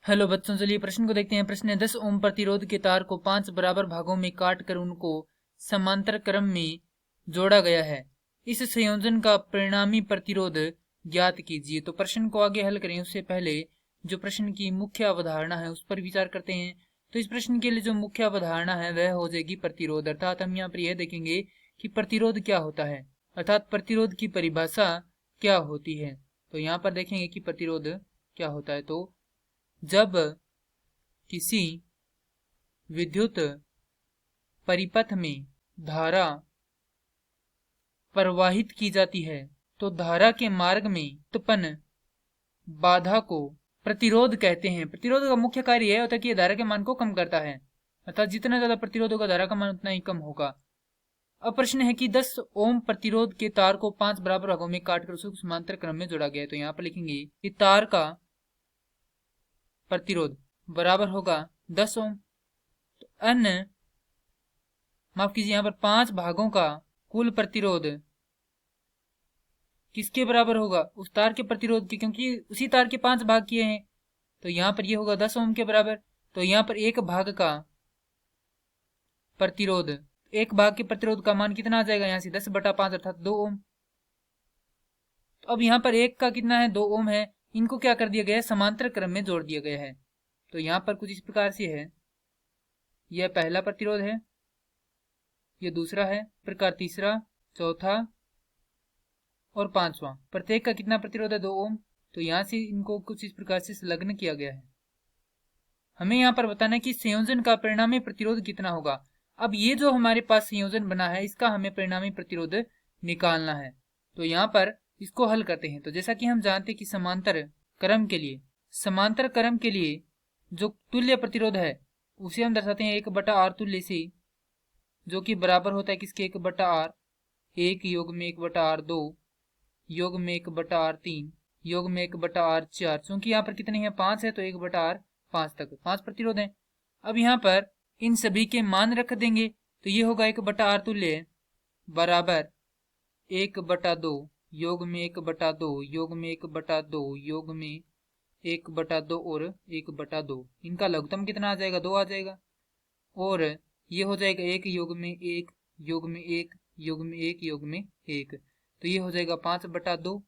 Hello बच्चों, चलिए प्रश्न को देखते हैं। प्रश्न है 10 ओम प्रतिरोध के तार को 5 बराबर भागों में काट कर उनको समांतर क्रम में जोड़ा गया है। इस संयोजन का परिणामी प्रतिरोध ज्ञात कीजिए। तो प्रश्न को आगे हल करें उससे पहले जो प्रश्न की मुख्य अवधारणा है उस पर विचार करते हैं। तो इस प्रश्न के लिए जो मुख्य अवधारणा है वह हो जाएगी प्रतिरोध। अर्थात हम यहाँ पर यह देखेंगे कि प्रतिरोध क्या होता है, अर्थात प्रतिरोध की परिभाषा क्या होती है। तो यहाँ पर देखेंगे कि प्रतिरोध क्या होता है। तो जब किसी विद्युत परिपथ में धारा प्रवाहित की जाती है तो धारा के मार्ग में उत्पन्न बाधा को प्रतिरोध कहते हैं। प्रतिरोध का मुख्य कार्य यह होता है कि यह धारा के मान को कम करता है, अर्थात जितना ज्यादा प्रतिरोध होगा धारा का मान उतना ही कम होगा। अब प्रश्न है कि 10 ओम प्रतिरोध के तार को 5 बराबर भागों में काटकर उसे समांतर क्रम में जोड़ा गया है। तो यहाँ पर लिखेंगे कि तार का प्रतिरोध बराबर होगा 10 ओम। तो माफ कीजिए, यहाँ पर 5 भागों का कुल प्रतिरोध किसके बराबर होगा? उस तार के प्रतिरोध के, क्योंकि उसी तार के 5 भाग किए हैं। तो यहाँ पर ये होगा 10 ओम के बराबर। तो यहाँ पर एक भाग का प्रतिरोध, एक भाग के प्रतिरोध का मान कितना आ जाएगा? यहाँ से 10/5 अर्थात 2 ओम। तो अब यहाँ पर एक का कितना है? 2 ओम है। इनको क्या कर दिया गया है? समांतर क्रम में जोड़ दिया गया है। तो यहाँ पर कुछ इस प्रकार से है, यह पहला प्रतिरोध है, यह दूसरा है, प्रकार तीसरा, चौथा और पांचवा। प्रत्येक का कितना प्रतिरोध है? 2 ओम। तो यहाँ से इनको कुछ इस प्रकार से संलग्न किया गया है। हमें यहाँ पर बताना है कि संयोजन का परिणामी प्रतिरोध कितना होगा। अब ये जो हमारे पास संयोजन बना है इसका हमें परिणामी प्रतिरोध निकालना है। तो यहाँ पर इसको हल करते हैं। तो जैसा कि हम जानते हैं कि समांतर क्रम के लिए जो तुल्य प्रतिरोध है उसे हम दर्शाते हैं 1/r तुल्य से, जो कि बराबर होता है किसके? 1/r 1 योग में 1/r2 योग में 1/r3 योग में 1/r4। चूंकि यहाँ पर कितने हैं? 5 है, तो 1/r5 तक 5 प्रतिरोध हैं। अब यहाँ पर इन सभी के मान रख देंगे। तो ये होगा 1/r तुल्य बराबर 1/2 योग में 1/2 योग में 1/2 योग में 1/2 और 1/2। इनका लघुत्तम कितना आ जाएगा? 2 आ जाएगा। और ये हो जाएगा 1 योग में 1 योग में 1 योग में 1 योग में 1। तो ये हो जाएगा 5/2।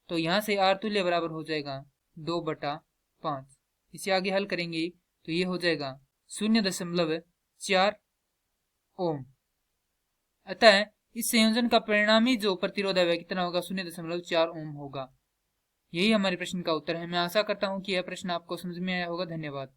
तो यहाँ से आर तुल्य बराबर हो जाएगा 2/5। इसे आगे हल करेंगे तो ये हो जाएगा 0.4 ओम। अतः इस संयोजन का परिणामी जो प्रतिरोध है वह कितना होगा? 0.4 ओम होगा। यही हमारे प्रश्न का उत्तर है। मैं आशा करता हूं कि यह प्रश्न आपको समझ में आया होगा। धन्यवाद।